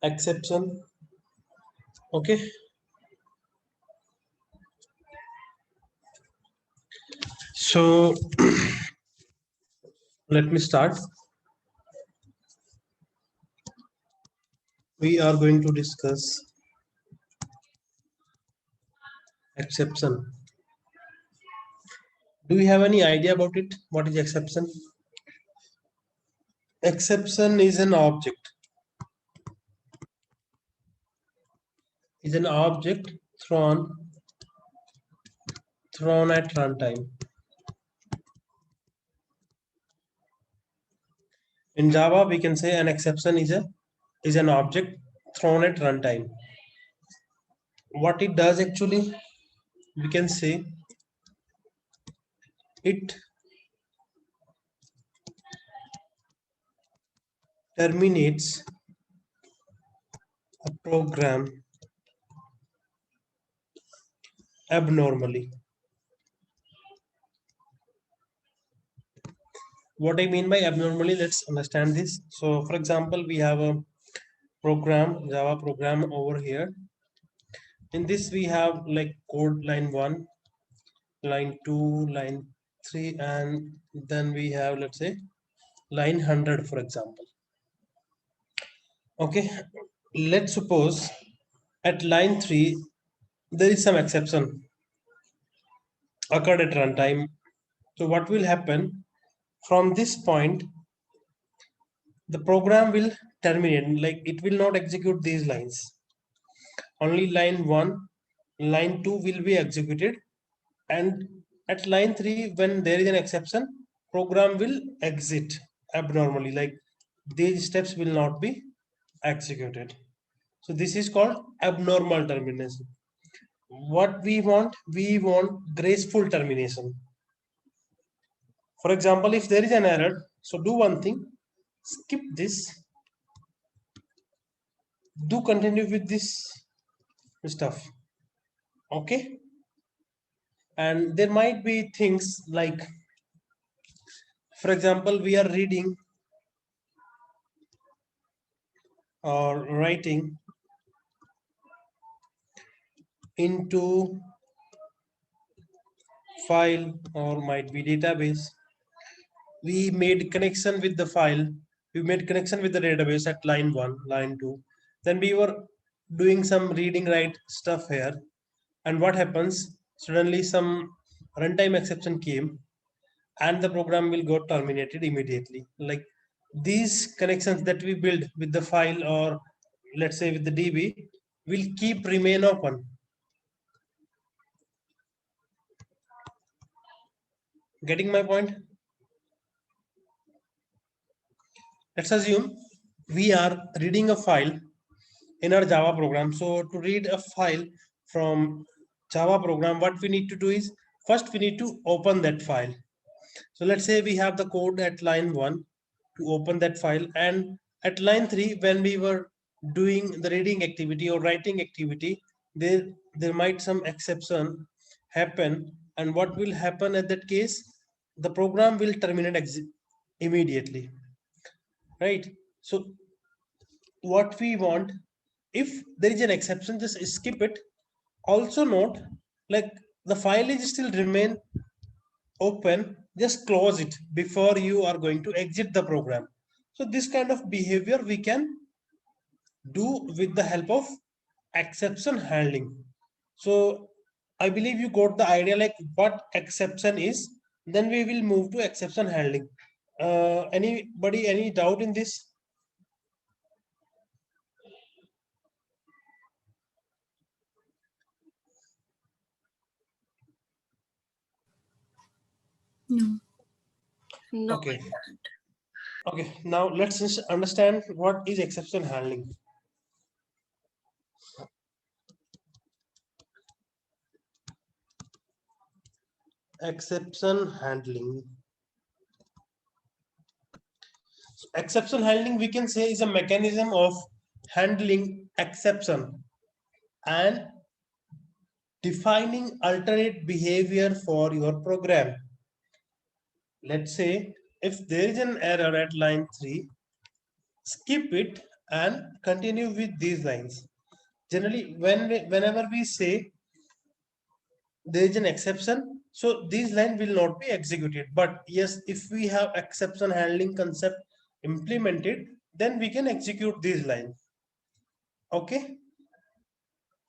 exception. Okay, so let me start. We are going to discuss exception. Do you have any idea about it? What is exception? Exception is an object thrown at runtime. In Java, we can say an exception is an object thrown at runtime. What it does actually, we can say it terminates a program abnormally. What I mean by abnormally, let's understand this. So, for example, we have a program, Java program over here. In this, we have like code line 1, line 2, line 3, and then we have, let's say, line 100, for example. Okay, let's suppose at line 3, there is some exception occurred at runtime. So, what will happen from this point? The program will terminate, like it will not execute these lines. Only line 1, line 2 will be executed, and at line 3, when there is an exception, program will exit abnormally, like these steps will not be executed. So this is called abnormal termination. What we want graceful termination. For example, if there is an error, so do one thing, skip this, do continue with this stuff. Okay, and there might be things like, for example, we are reading or writing into file or might be database. We made connection with the file, we made connection with the database at line 1, line 2, then we were doing some reading write stuff here, and what happens, suddenly some runtime exception came and the program will go terminated immediately. Like these connections that we build with the file or let's say with the DB will keep remain open. Getting my point? Let's assume we are reading a file in our Java program. So to read a file from Java program, what we need to do is first we need to open that file. So let's say we have the code at line 1 to open that file, and at line 3 when we were doing the reading activity or writing activity, there might some exception happen, and what will happen at that case, the program will terminate immediately, right? So what we want, if there is an exception, just skip it. Also note, like the file is still remain open, just close it before you are going to exit the program. So this kind of behavior we can do with the help of exception handling. So I believe you got the idea like what exception is. Then we will move to exception handling. Anybody any doubt in this? No. Okay. Okay, now let's just understand what is exception handling. Exception handling. Exception handling, we can say, is a mechanism of handling exception and defining alternate behavior for your program. Let's say if there is an error at line 3, skip it and continue with these lines. Generally, whenever we say there is an exception, so this line will not be executed. But yes, if we have exception handling concept implemented, then we can execute this line. Okay.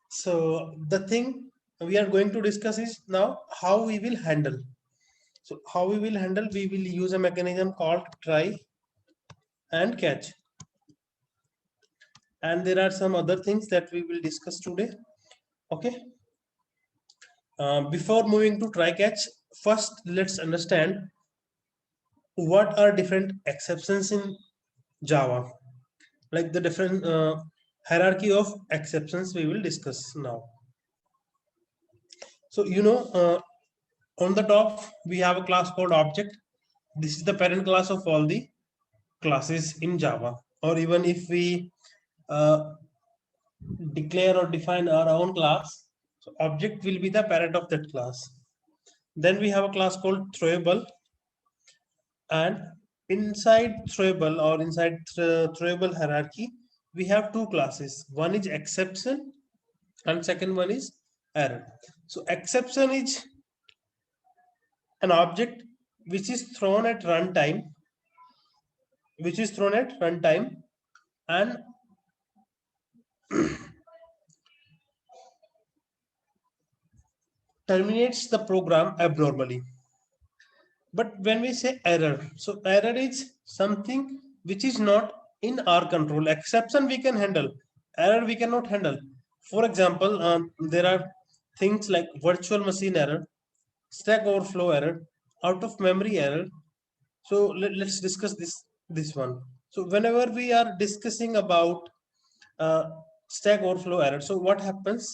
So the thing we are going to discuss is now how we will handle. So how we will handle, we will use a mechanism called try and catch. And there are some other things that we will discuss today. Okay. Before moving to try catch, first let's understand what are different exceptions in Java, like the different hierarchy of exceptions we will discuss now. So on the top we have a class called object. This is the parent class of all the classes in Java. Or even if we declare or define our own class, so object will be the parent of that class. Then we have a class called throwable, and inside throwable or inside throwable hierarchy, we have two classes. One is exception and second one is error. So exception is an object which is thrown at runtime, and terminates the program abnormally. But when we say error, so error is something which is not in our control. Exception we can handle, error we cannot handle. For example, there are things like virtual machine error, stack overflow error, out of memory error. So let's discuss this one. So whenever we are discussing about uh, stack overflow error, so what happens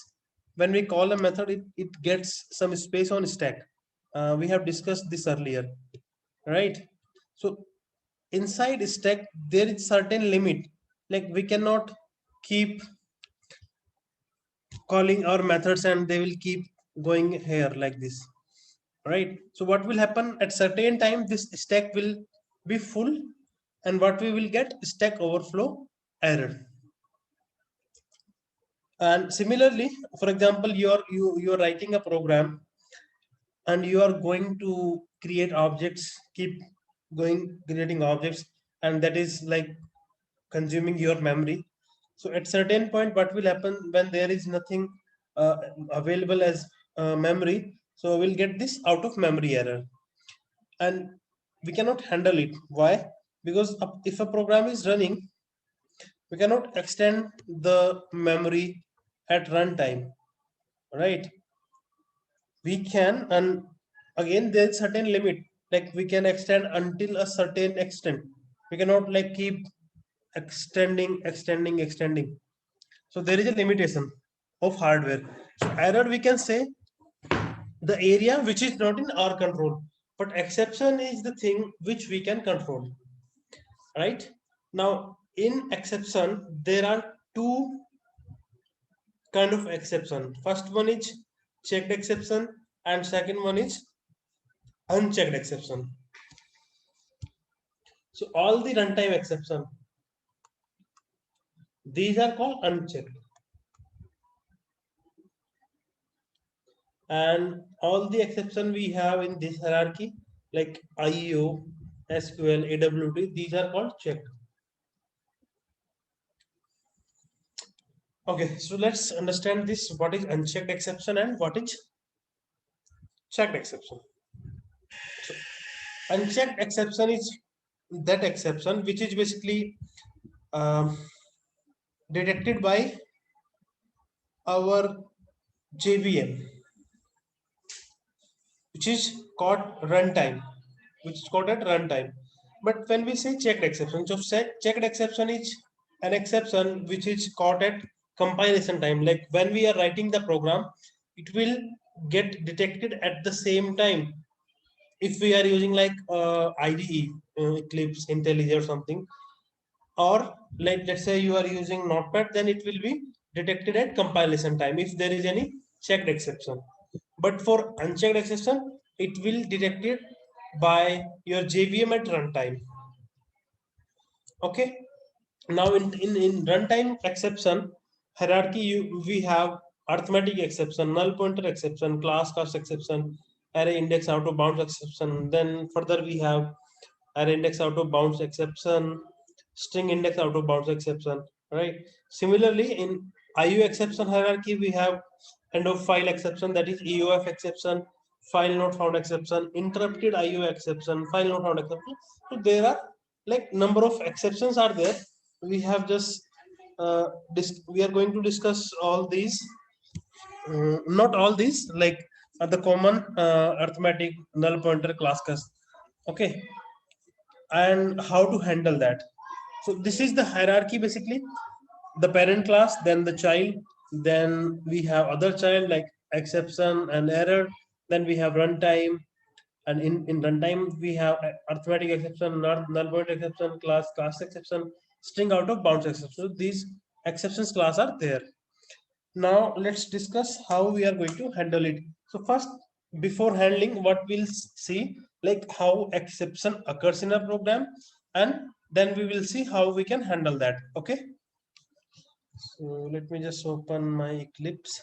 when we call a method, it gets some space on stack. We have discussed this earlier, right? So inside stack there is certain limit, like we cannot keep calling our methods and they will keep going here like this, right? So what will happen at certain time, this stack will be full, and what we will get, stack overflow error. And similarly, for example, you're writing a program and you are going to create objects, keep going creating objects, and that is like consuming your memory. So at certain point, what will happen when there is nothing uh, available as memory, so we'll get this out of memory error, and we cannot handle it. Why? Because if a program is running, we cannot extend the memory at runtime, right? We can, and again there's certain limit, like we can extend until a certain extent. We cannot like keep extending. So there is a limitation of hardware. So error, we can say the area which is not in our control, but exception is the thing which we can control, right? Now in exception there are two kind of exception. First one is checked exception, and second one is unchecked exception. So all the runtime exception, these are called unchecked, and all the exception we have in this hierarchy, like IEO, SQL, AWT, these are called checked. Okay, so let's understand this. What is unchecked exception and what is checked exception? So unchecked exception is that exception which is basically um, detected by our JVM, which is called runtime, which is called at runtime. But when we say checked exception, so checked exception is an exception which is caught at compilation time. Like when we are writing the program, it will get detected at the same time. If we are using like IDE, Eclipse, IntelliJ or something, or like let's say you are using Notepad, then it will be detected at compilation time if there is any checked exception. But for unchecked exception, it will detect it by your JVM at runtime. Okay. Now in runtime exception hierarchy, we have arithmetic exception, null pointer exception, class cast exception, array index out of bounds exception. Then further we have array index out of bounds exception, string index out of bounds exception, right? Similarly, in IO exception hierarchy, we have end of file exception, that is EOF exception, file not found exception, interrupted IO exception, file not found exception. So there are like number of exceptions are there. We have just we are going to discuss all these, not all these, like the common arithmetic, null pointer, class cast. Okay, and how to handle that. So this is the hierarchy basically. The parent class, then the child, then we have other child like exception and error, then we have runtime, and in runtime we have arithmetic exception, null pointer exception, class exception, string out of bounds exception. So these exceptions class are there. Now let's discuss how we are going to handle it. So first, before handling, what we'll see like how exception occurs in a program, and then we will see how we can handle that. Okay. So let me just open my Eclipse.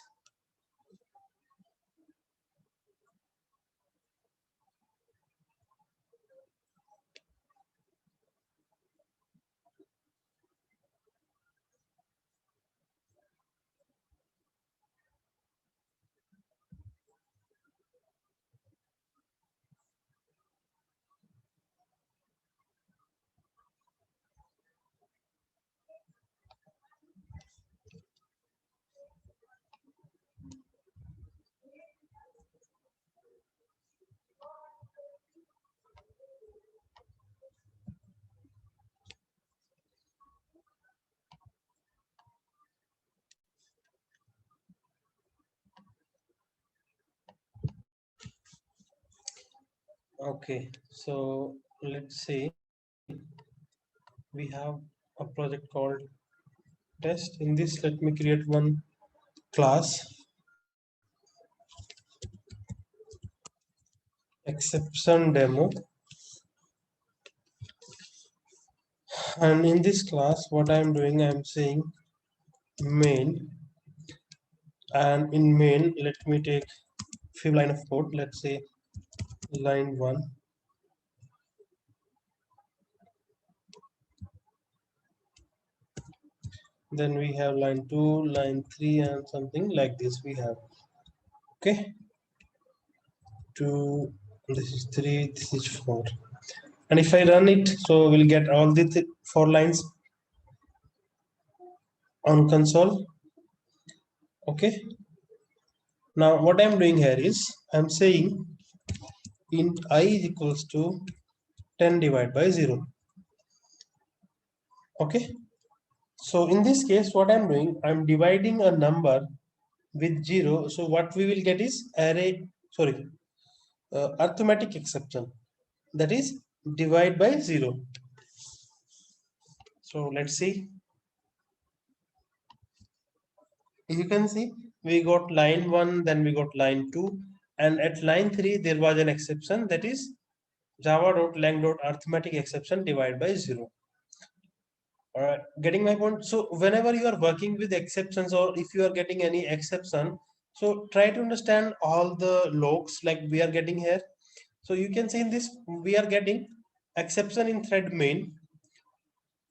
Okay, so let's say we have a project called test. In this, let me create one class, exception demo, and in this class what I'm doing, I'm saying main, and in main let me take few line of code. Let's say line 1, then we have line 2, line 3, and something like this we have. Okay, 2, this is 3, this is 4, and if I run it, so we'll get all the 4 lines on console. Okay, now what I'm doing here is I'm saying int I is equals to 10 divided by 0. Okay, so in this case what I'm doing, I'm dividing a number with 0. So what we will get is array, sorry, arithmetic exception, that is divide by 0. So let's see. You can see we got line 1, then we got line 2, and at line 3 there was an exception, that is java.lang.arithmetic exception divide by 0. Getting my point? So whenever you are working with exceptions, or if you are getting any exception, so try to understand all the logs like we are getting here. So you can see in this we are getting exception in thread main,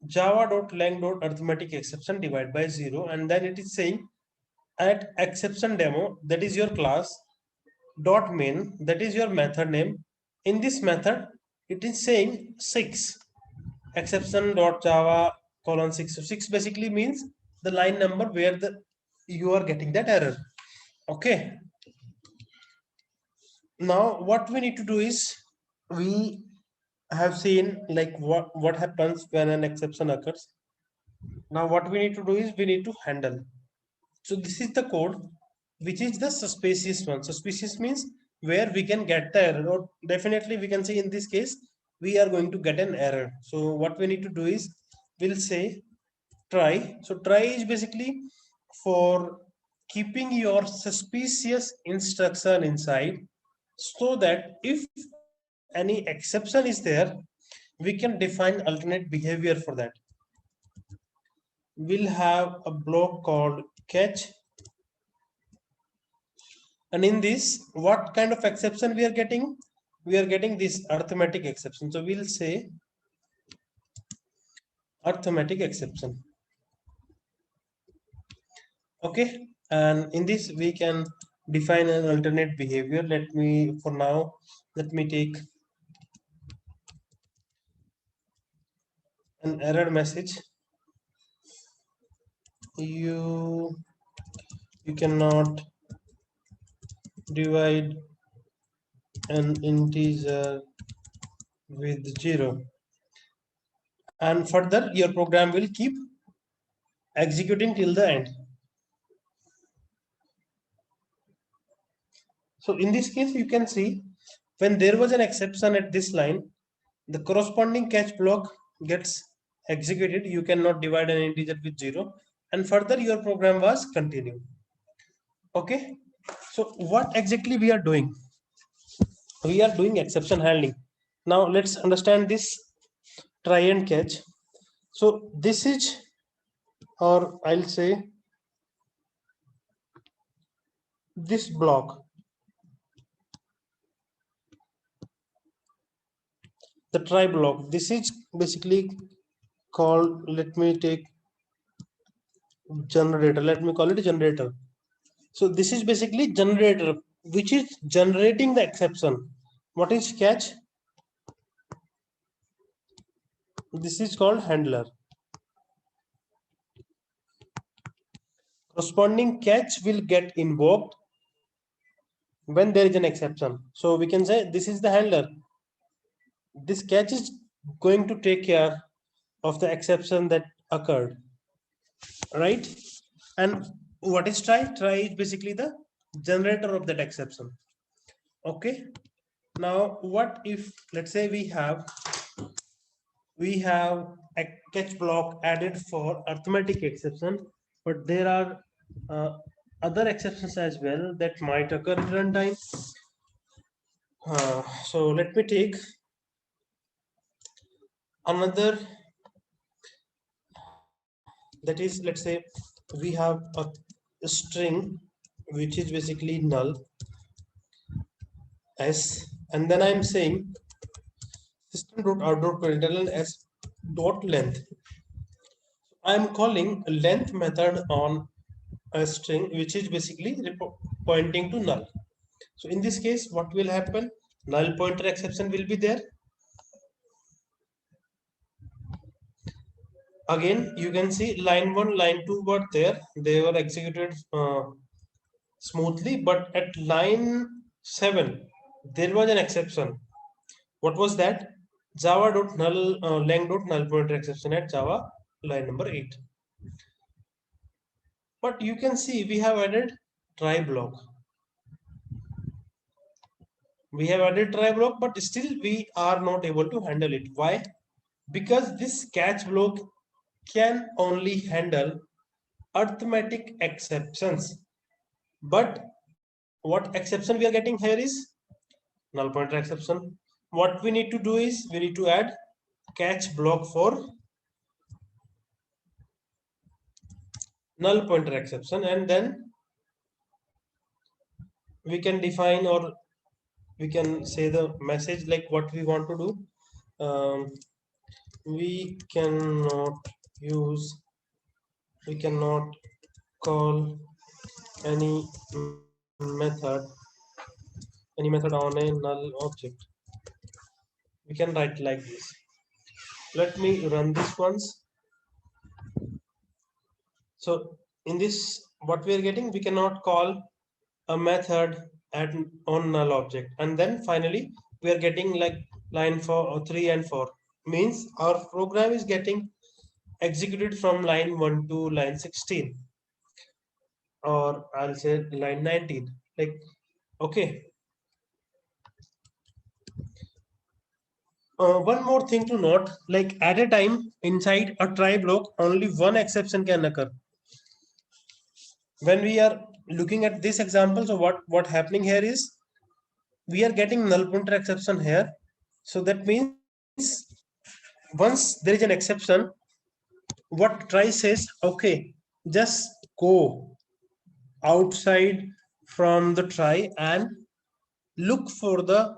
java.lang.arithmetic exception divide by 0, and then it is saying at exception demo, that is your class, dot main, that is your method name. In this method it is saying 6 exception dot java colon 6. So 6 basically means the line number where the you are getting that error. Okay, now what we need to do is we have seen like what happens when an exception occurs. Now what we need to do is we need to handle. So this is the code which is the suspicious one. Suspicious means where we can get the error, or definitely we can say in this case we are going to get an error. So what we need to do is we'll say try. So try is basically for keeping your suspicious instruction inside, so that if any exception is there, we can define alternate behavior for that. will have a block called catch. And in this, what kind of exception we are getting? We are getting this arithmetic exception. So we'll say arithmetic exception. Okay, and in this we can define an alternate behavior. Let me take an error message. You cannot divide an integer with 0, and further your program will keep executing till the end. So in this case, you can see when there was an exception at this line, the corresponding catch block gets executed. You cannot divide an integer with 0, and further your program was continued. Okay, so what exactly we are doing? We are doing exception handling. Now let's understand this try and catch. So this is, or I'll say this block, the try block, this is basically called, let me take generator, let me call it generator. So this is basically generator which is generating the exception. What is catch? This is called handler. Corresponding catch will get invoked when there is an exception. So we can say this is the handler. This catch is going to take care of the exception that occurred, right? And what is try? Try is basically the generator of that exception. Okay. Now, what if, let's say we have a catch block added for arithmetic exception, but there are other exceptions as well that might occur at runtime. So let me take another, that is, let's say we have a string which is basically null s, and then I'm saying system.out.println s dot length. I'm calling a length method on a string which is basically pointing to null. So in this case, what will happen? Null pointer exception will be there. Again, you can see line 1, line 2 were there. They were executed smoothly, but at line 7, there was an exception. What was that? Java.null lang.null pointer exception at Java line number 8. But you can see we have added try block. We have added try block, but still we are not able to handle it. Why? Because this catch block can only handle arithmetic exceptions. But what exception we are getting here is null pointer exception. What we need to do is we need to add catch block for null pointer exception, and then we can define, or we can say the message like what we want to do. We cannot call any method on a null object. We can write like this. Let me run this once. So in this, what we are getting, we cannot call a method on null object, and then finally we are getting like line 4 or 3 and 4, means our program is getting executed from line 1 to line 16, or I'll say line 19. Like, okay. One more thing to note, like at a time inside a try block, only one exception can occur. When we are looking at this example, so what happening here is we are getting null pointer exception here. So that means once there is an exception, what try says, okay, just go outside from the try and look for the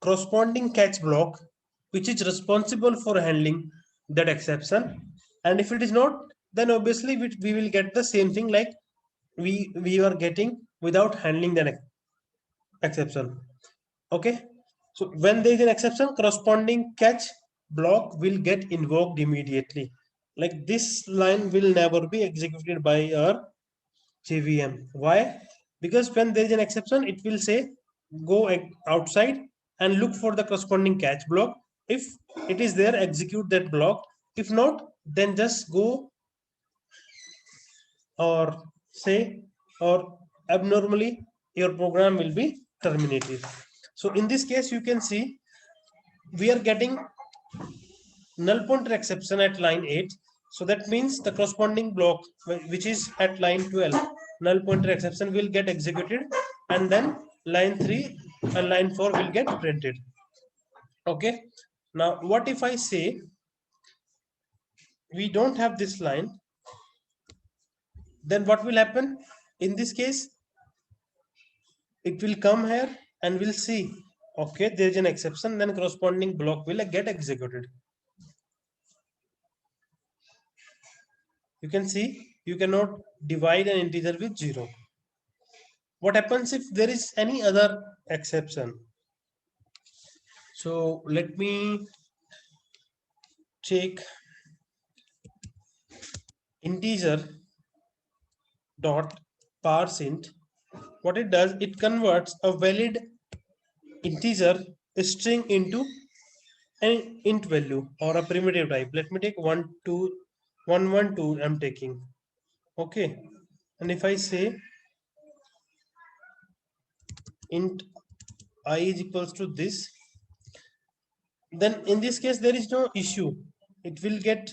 corresponding catch block which is responsible for handling that exception, and if it is not, then obviously we will get the same thing like we are getting without handling that exception. Okay, so when there is an exception, corresponding catch block will get invoked immediately. Like this line will never be executed by our JVM. Why? Because when there is an exception, it will say go outside and look for the corresponding catch block. If it is there, execute that block. If not, then just go or say or abnormally your program will be terminated. So in this case, you can see we are getting null pointer exception at line 8. So that means the corresponding block which is at line 12, null pointer exception will get executed, and then line 3 and line 4 will get printed. Okay. Now what if I say we don't have this line? Then what will happen? In this case, it will come here and we'll see, okay, there is an exception, then corresponding block will get executed. You can see you cannot divide an integer with 0. What happens if there is any other exception? So let me check integer dot parseInt. What it does, it converts a valid integer string into an int value or a primitive type. Let me take 112 I'm taking. Okay, and if I say int I is equals to this, then in this case there is no issue. It will get,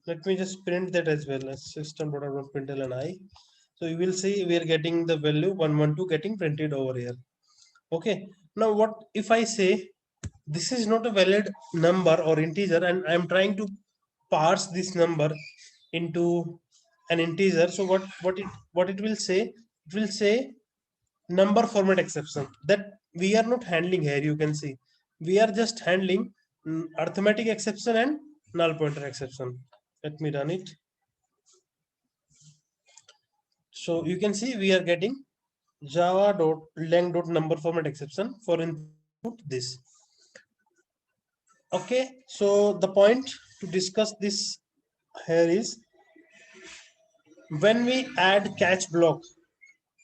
let me just print that as well as system.out.println I. So you will see we are getting the value 112 getting printed over here. Okay, now what if I say this is not a valid number or integer and I am trying to parse this number into an integer? So what it will say, it will say number format exception, that we are not handling here. You can see we are just handling arithmetic exception and null pointer exception. Let me run it. So you can see we are getting java.lang.number format exception for input this. Okay, so the point to discuss this here is when we add catch block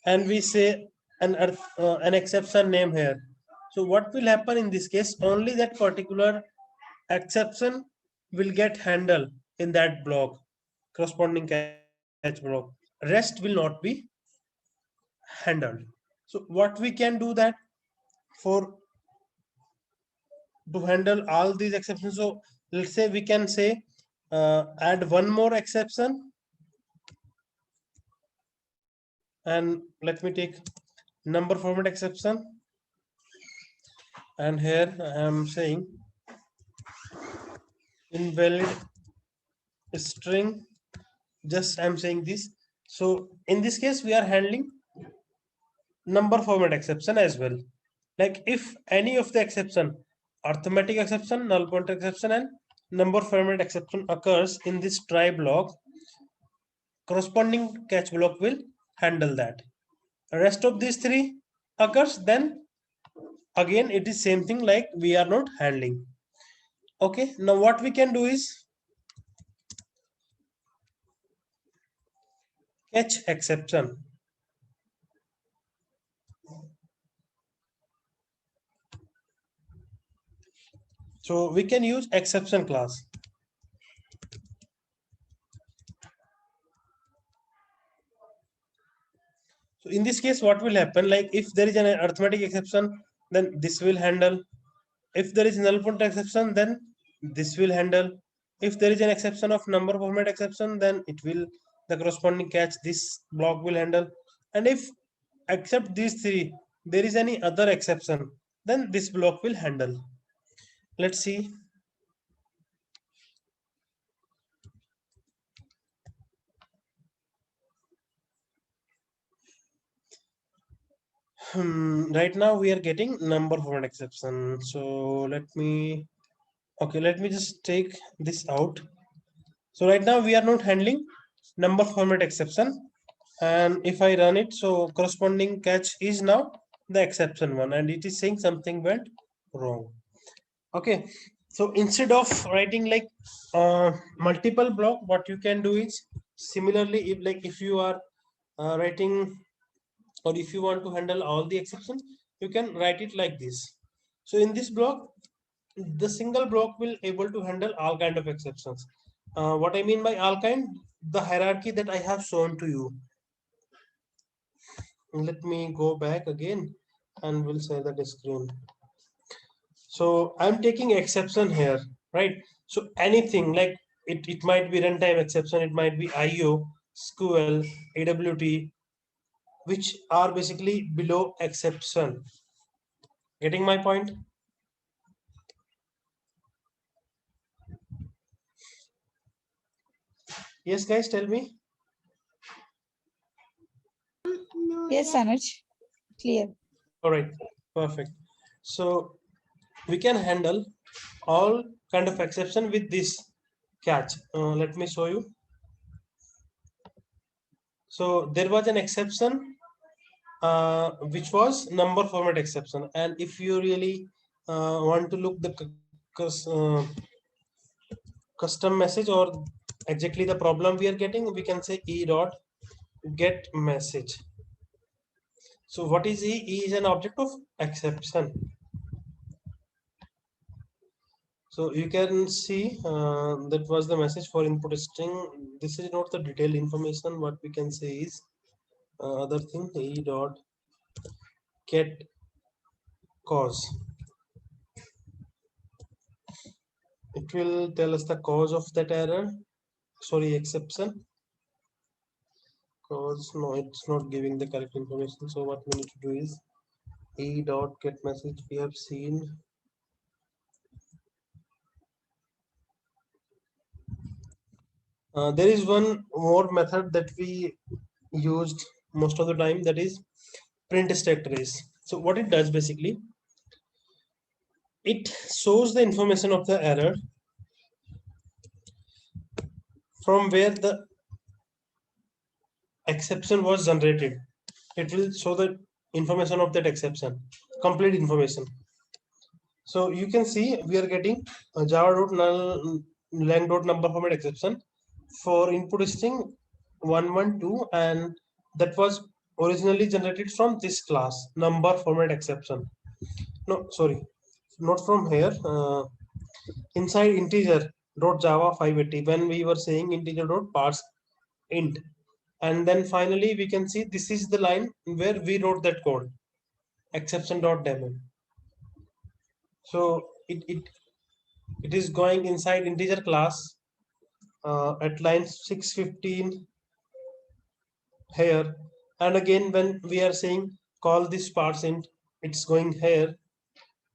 and we say an exception name here. So what will happen in this case? Only that particular exception will get handled in that block, corresponding catch block. Rest will not be handled. So what we can do that for to handle all these exceptions? So let's say we can say add one more exception, and let me take number format exception, and here I am saying invalid string, just I'm saying this. So in this case we are handling number format exception as well. Like if any of the exception, arithmetic exception, null pointer exception and number format exception occurs in this try block, corresponding catch block will handle that. The rest of these three occurs, then again it is same thing, like we are not handling. Okay, now what we can do is catch exception. So we can use exception class. So in this case, what will happen? Like if there is an arithmetic exception, then this will handle. If there is null pointer exception, then this will handle. If there is an exception of number format exception, then it will, the corresponding catch, this block will handle. And if except these three, there is any other exception, then this block will handle. Let's see. right now we are getting number format exception. So let me just take this out. So right now we are not handling number format exception, and if I run it, so corresponding catch is now the exception one, and it is saying something went wrong. Okay, so instead of writing like multiple block, what you can do is similarly, if you are writing, or if you want to handle all the exceptions, you can write it like this. So in this block, the single block will able to handle all kind of exceptions. What I mean by all kind, the hierarchy that I have shown to you. Let me go back again and we'll share the screen. So I'm taking exception here, right? So anything like it might be runtime exception, it might be IO, SQL, AWT, which are basically below exception. Getting my point? Yes, guys, tell me. Yes, Anuj. Clear. All right, perfect. So we can handle all kind of exception with this catch. Let me show you. So there was an exception which was number format exception, and if you really want to look the custom message or exactly the problem we are getting, we can say e dot get message. So what is e? E is an object of exception. So you can see that was the message for input string. This is not the detailed information. What we can say is other thing, e dot get cause. It will tell us the cause of that error. Sorry, exception. Cause, no, it's not giving the correct information. So what we need to do is e dot get message. We have seen there is one more method that we used most of the time, that is print stack trace. So what it does basically, it shows the information of the error from where the exception was generated. It will show the information of that exception, complete information. So you can see we are getting a java.null lang.number format exception for input string 112, and that was originally generated from this class number format exception. No, sorry, not from here. Inside integer dot java 580, when we were saying integer dot parse int, and then finally we can see this is the line where we wrote that code exception dot demo. So it is going inside integer class at line 615 here, and again when we are saying call this parse int, it's going here.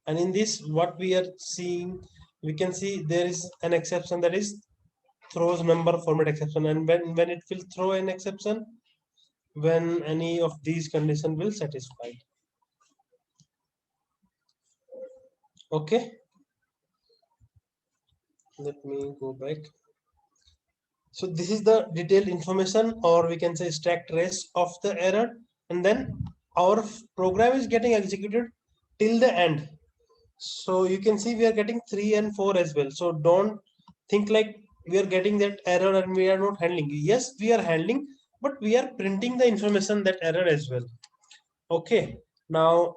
And in this, what we are seeing, we can see there is an exception, that is throws number format exception, and when it will throw an exception when any of these condition will satisfy. Okay, let me go back. So this is the detailed information, or we can say stack trace of the error, and then our program is getting executed till the end. So you can see we are getting 3 and 4 as well. So don't think like we are getting that error and we are not handling. Yes, we are handling, but we are printing the information that error as well. Okay, now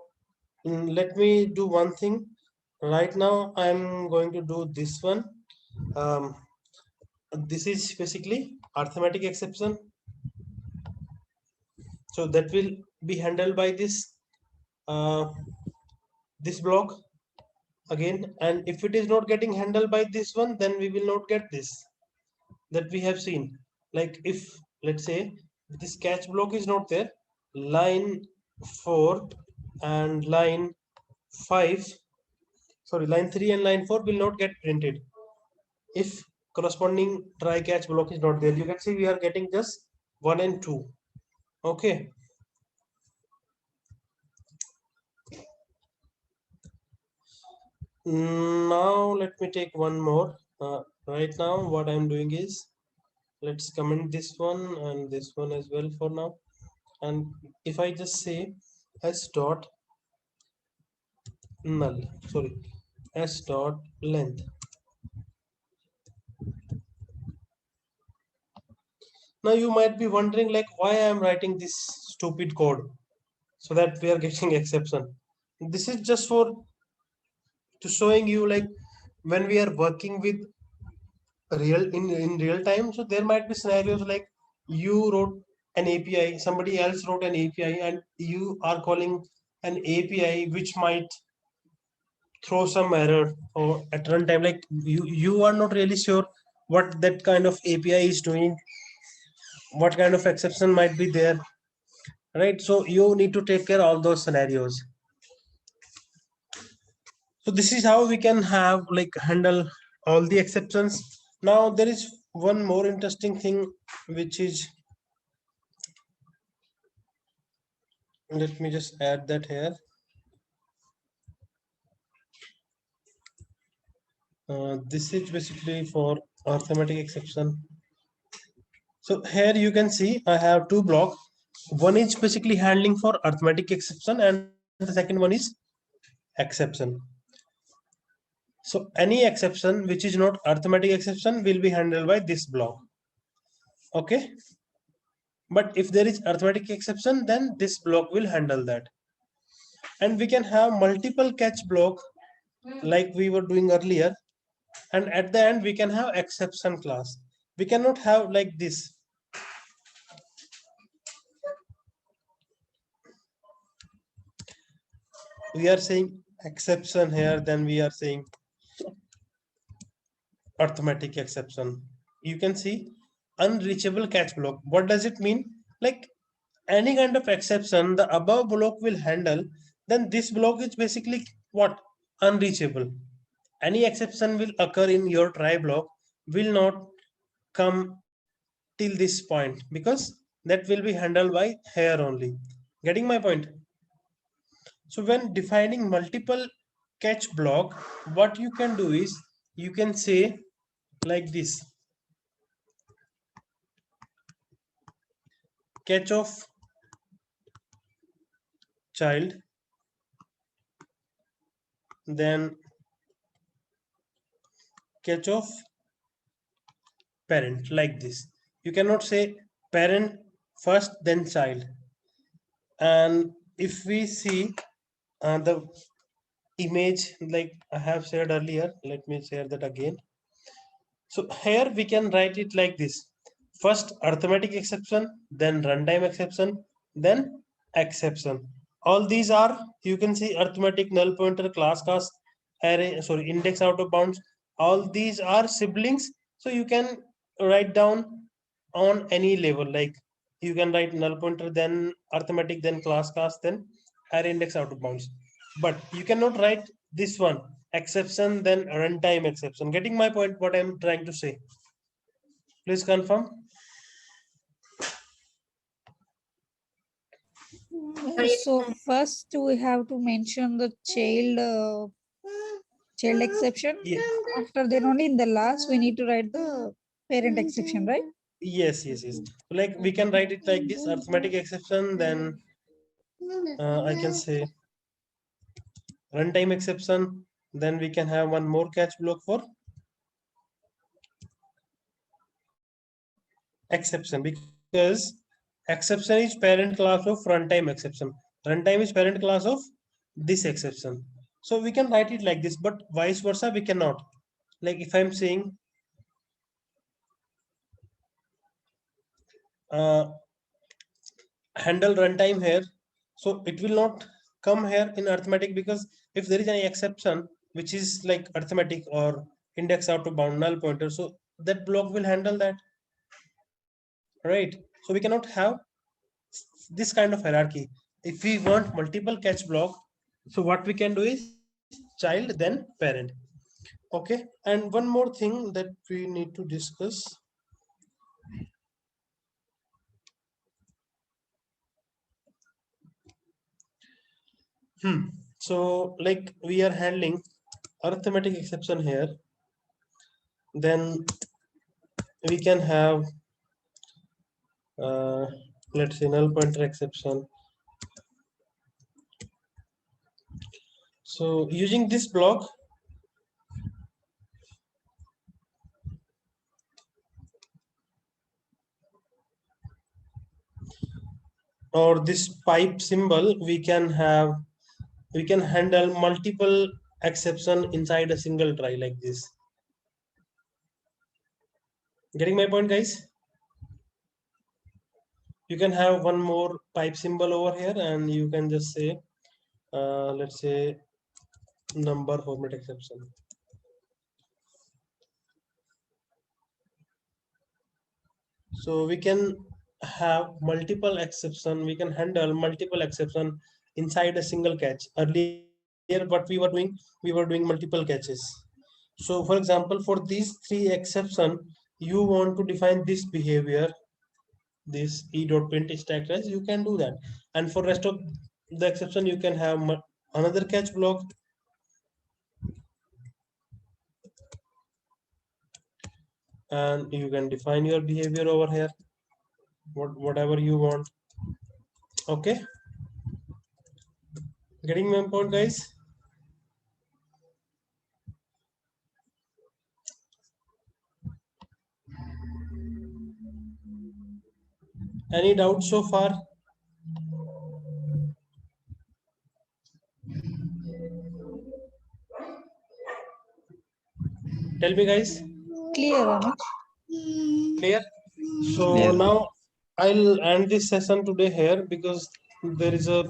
let me do one thing. Right now I'm going to do this one. Um, this is basically arithmetic exception. So that will be handled by uh, this block again, and if it is not getting handled by this one, then we will not get this that we have seen. Like if let's say this catch block is not there, line 4 and line 5, sorry, line 3 and line 4 will not get printed if corresponding try catch block is not there. You can see we are getting just 1 and 2. Okay, Now let me take one more. Right now what I'm doing is, let's comment this one and this one as well for now. And if I just say s dot null, sorry, s dot length. Now you might be wondering like why I am writing this stupid code so that we are getting exception. This is just for to showing you like when we are working with in real time. So there might be scenarios like you wrote an API, somebody else wrote an API, and you are calling an API which might throw some error or at runtime. Like you are not really sure what that kind of API is doing, what kind of exception might be there, right? So you need to take care of all those scenarios. So this is how we can have like handle all the exceptions. Now there is one more interesting thing, which is, let me just add that here. This is basically for arithmetic exception. So here you can see I have two blocks. One is basically handling for arithmetic exception and the second one is exception. So any exception which is not arithmetic exception will be handled by this block. Okay. But if there is arithmetic exception, then this block will handle that. And we can have multiple catch block like we were doing earlier. And at the end, we can have exception class. We cannot have like this. We are saying exception here, then we are saying arithmetic exception. You can see unreachable catch block. What does it mean? Like any kind of exception the above block will handle, then this block is basically what? Unreachable. Any exception will occur in your try block will not come till this point because that will be handled by here only. Getting my point? So when defining multiple catch block, what you can do is you can say like this: catch of child, then catch of parent, like this. You cannot say parent first then child. And if we see the image like I have said earlier, let me share that again. So here we can write it like this: first arithmetic exception, then runtime exception, then exception. All these are, you can see, arithmetic, null pointer, class cast, array, sorry, index out of bounds. All these are siblings. So you can write down on any level. Like you can write null pointer, then arithmetic, then class cast, then array index out of bounds. But you cannot write this one exception then runtime exception. Getting my point? What I'm trying to say? Please confirm. So first we have to mention the child exception. Yeah. After then only in the last we need to write the parent exception, right? Yes, yes, yes. Like we can write it like this: arithmetic exception, then I can say runtime exception. Then we can have one more catch block for exception, because exception is parent class of runtime exception. Runtime is parent class of this exception. So we can write it like this, but vice versa we cannot. Like if I'm saying uh, handle runtime here, so it will not come here in arithmetic, because if there is any exception which is like arithmetic or index out of bound null pointer, so that block will handle that, right? So we cannot have this kind of hierarchy. If we want multiple catch block, so what we can do is child then parent. Okay. And one more thing that we need to discuss. So like we are handling arithmetic exception here, then we can have let's say null pointer exception. So using this block, or this pipe symbol, we can handle multiple exception inside a single try like this. Getting my point, guys? You can have one more pipe symbol over here, and you can just say let's say number format exception. So we can have multiple exception, we can handle multiple exception inside a single catch. Earlier what we were doing multiple catches. So for example, for these three exception, you want to define this behavior, this e dot print stack trace, you can do that. And for rest of the exception, you can have another catch block, and you can define your behavior over here, whatever you want. Okay, getting my point, guys? Any doubts so far? Tell me, guys. Clear, Anuj? Clear? So Yeah. now I'll end this session today here, because there is a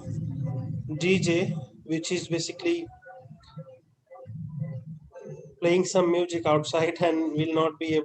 DJ which is basically playing some music outside and will not be able